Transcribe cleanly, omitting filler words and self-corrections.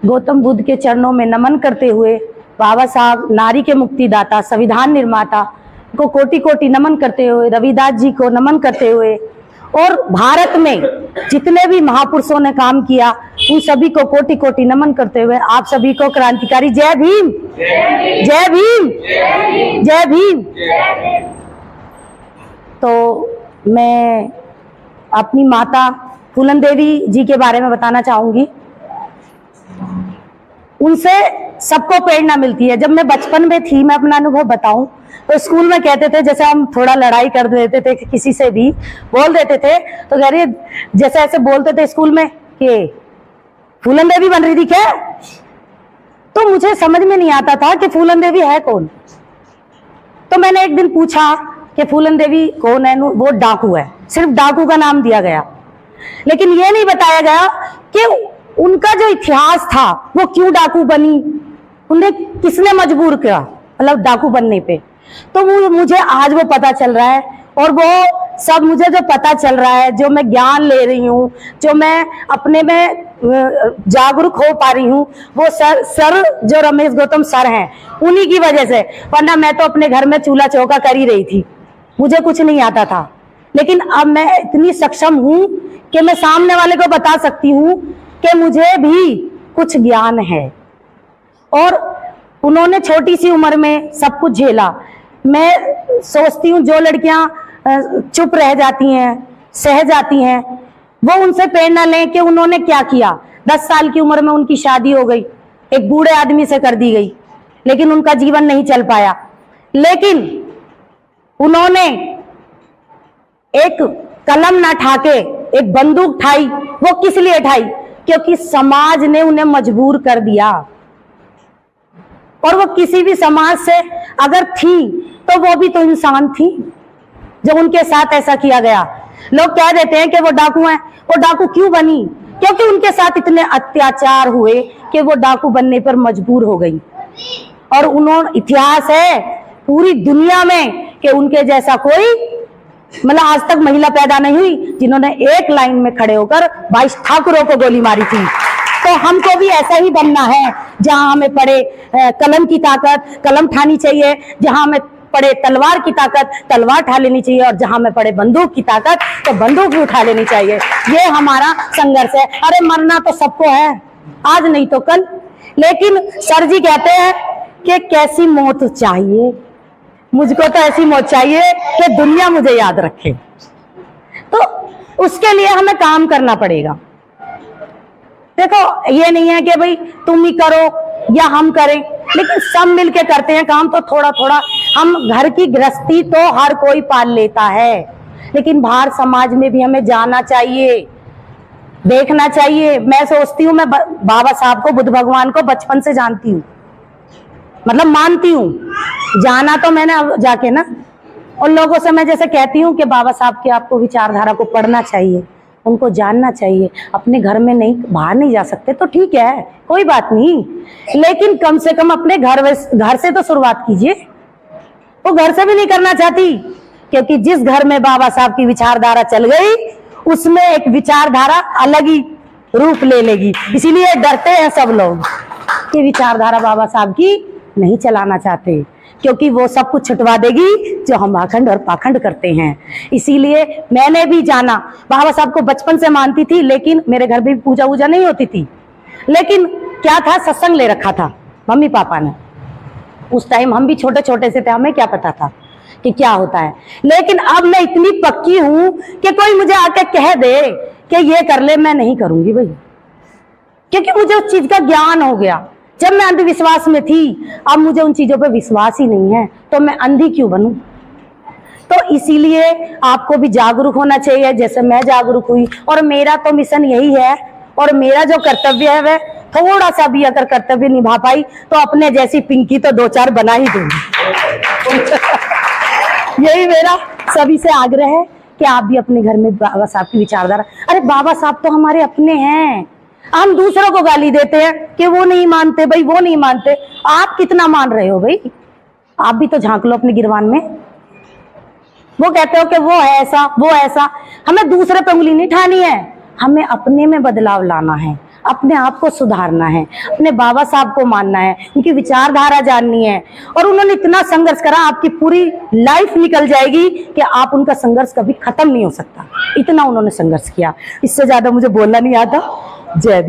गौतम बुद्ध के चरणों में नमन करते हुए, बाबा साहब नारी के मुक्तिदाता, संविधान निर्माता को कोटि कोटि नमन करते हुए, रविदास जी को नमन करते हुए, और भारत में जितने भी महापुरुषों ने काम किया उन सभी को कोटि कोटि नमन करते हुए आप सभी को क्रांतिकारी जय भीम, जय भीम, जय भीम। तो मैं अपनी माता फूलन देवी जी के बारे में बताना चाहूंगी। उनसे सबको प्रेरणा मिलती है। जब मैं बचपन में थी, मैं अपना अनुभव बताऊं तो स्कूल में कहते थे, जैसे हम थोड़ा लड़ाई कर देते थे, किसी से भी बोल देते थे तो कह रही जैसे ऐसे बोलते थे स्कूल में कि फूलन देवी बन रही थी क्या। तो मुझे समझ में नहीं आता था कि फूलन देवी है कौन। तो मैंने एक दिन पूछा कि फूलन देवी कौन है। वो डाकू है, सिर्फ डाकू का नाम दिया गया, लेकिन ये नहीं बताया गया कि उनका जो इतिहास था वो क्यों डाकू बनी, उन्हें किसने मजबूर किया, मतलब डाकू बनने पे। तो वो मुझे आज वो पता चल रहा है, और वो सब मुझे जो पता चल रहा है, जो मैं ज्ञान ले रही हूँ, जो मैं अपने में जागरूक हो पा रही हूँ, वो सर जो रमेश गौतम सर हैं उन्हीं की वजह से। वरना मैं तो अपने घर में चूल्हा चौका कर ही रही थी, मुझे कुछ नहीं आता था। लेकिन अब मैं इतनी सक्षम हूँ कि मैं सामने वाले को बता सकती हूँ कि मुझे भी कुछ ज्ञान है। और उन्होंने छोटी सी उम्र में सब कुछ झेला। मैं सोचती हूँ जो लड़कियां चुप रह जाती हैं, सह जाती हैं, वो उनसे प्रेरणा लें कि उन्होंने क्या किया। 10 साल की उम्र में उनकी शादी हो गई, एक बूढ़े आदमी से कर दी गई, लेकिन उनका जीवन नहीं चल पाया। लेकिन उन्होंने एक कलम ना ठाके एक बंदूक ठाई। वो किस लिए ठाई? क्योंकि समाज ने उन्हें मजबूर कर दिया। और वो किसी भी समाज से अगर थी तो वो भी तो इंसान थी जो उनके साथ ऐसा किया गया। लोग कह देते हैं कि वो डाकू हैं। वो डाकू क्यों बनी? क्योंकि उनके साथ इतने अत्याचार हुए कि वो डाकू बनने पर मजबूर हो गई। और उन्होंने इतिहास है पूरी दुनिया में कि उनके जैसा कोई, मतलब आज तक महिला पैदा नहीं हुई जिन्होंने एक लाइन में खड़े होकर 22 ठाकुरों को गोली मारी थी। तो हमको भी ऐसा ही बनना है, जहां हमें पड़े कलम की ताकत कलम ठानी चाहिए, जहां हमें पड़े तलवार की ताकत तलवार उठा लेनी चाहिए, और जहां में पड़े बंदूक की ताकत तो बंदूक भी उठा लेनी चाहिए। ये हमारा संघर्ष है। अरे मरना तो सबको है, आज नहीं तो कल। लेकिन सर जी कहते हैं कि कैसी मौत चाहिए, मुझको तो ऐसी मौत चाहिए कि दुनिया मुझे याद रखे। तो उसके लिए हमें काम करना पड़ेगा। देखो, ये नहीं है कि भाई तुम ही करो या हम करें, लेकिन सब मिलके करते हैं काम। तो थोड़ा थोड़ा हम घर की गृहस्थी तो हर कोई पाल लेता है, लेकिन बाहर समाज में भी हमें जाना चाहिए, देखना चाहिए। मैं सोचती हूँ, मैं बाबा साहब को, बुद्ध भगवान को बचपन से जानती हूँ, मतलब मानती हूँ। जाना तो मैंने अब जाके ना, उन लोगों से मैं जैसे कहती हूँ कि बाबा साहब की आपको विचारधारा को पढ़ना चाहिए, उनको जानना चाहिए। अपने घर में नहीं, बाहर नहीं जा सकते तो ठीक है, कोई बात नहीं, लेकिन कम से कम अपने घर से तो शुरुआत कीजिए। वो घर से भी नहीं करना चाहती, क्योंकि जिस घर में बाबा साहब की विचारधारा चल गई उसमें एक विचारधारा अलग ही रूप ले लेगी। इसीलिए डरते हैं सब लोग कि विचारधारा बाबा साहब की नहीं चलाना चाहते, क्योंकि वो सब कुछ छुटवा देगी जो हम आखंड और पाखंड करते हैं। इसीलिए मैंने भी जाना, बाबा साहब को बचपन से मानती थी, लेकिन मेरे घर भी पूजा वूजा नहीं होती थी। लेकिन क्या था, सत्संग ले रखा था मम्मी पापा ने। उस टाइम हम भी छोटे छोटे से थे, हमें क्या पता था कि क्या होता है। लेकिन अब मैं इतनी पक्की हूं कि कोई मुझे आके कह दे कि ये कर ले, मैं नहीं करूंगी भाई, क्योंकि मुझे उस चीज का ज्ञान हो गया। जब मैं अंधविश्वास में थी, अब मुझे उन चीजों पे विश्वास ही नहीं है, तो मैं अंधी क्यों बनूं? तो इसीलिए आपको भी जागरूक होना चाहिए, जैसे मैं जागरूक हुई। और मेरा तो मिशन यही है, और मेरा जो कर्तव्य है वह थोड़ा सा भी अगर कर्तव्य निभा पाई तो अपने जैसी पिंकी तो 2-4 बना ही दूंगी। यही मेरा सभी से आग्रह है कि आप भी अपने घर में बाबा साहब की विचारधारा। अरे बाबा साहब तो हमारे अपने हैं, हम दूसरों को गाली देते हैं कि वो नहीं मानते भाई, वो नहीं मानते। आप कितना मान रहे हो भाई? आप भी तो झांक लो अपने गिरवान में। वो कहते हो कि वो है ऐसा, वो ऐसा। हमें दूसरे पे उंगली नहीं ठानी है, हमें अपने में बदलाव लाना है, अपने आप को सुधारना है, अपने बाबा साहब को मानना है, उनकी विचारधारा जाननी है। और उन्होंने इतना संघर्ष करा, आपकी पूरी लाइफ निकल जाएगी कि आप उनका संघर्ष कभी खत्म नहीं हो सकता, इतना उन्होंने संघर्ष किया। इससे ज्यादा मुझे बोलना नहीं आता। जय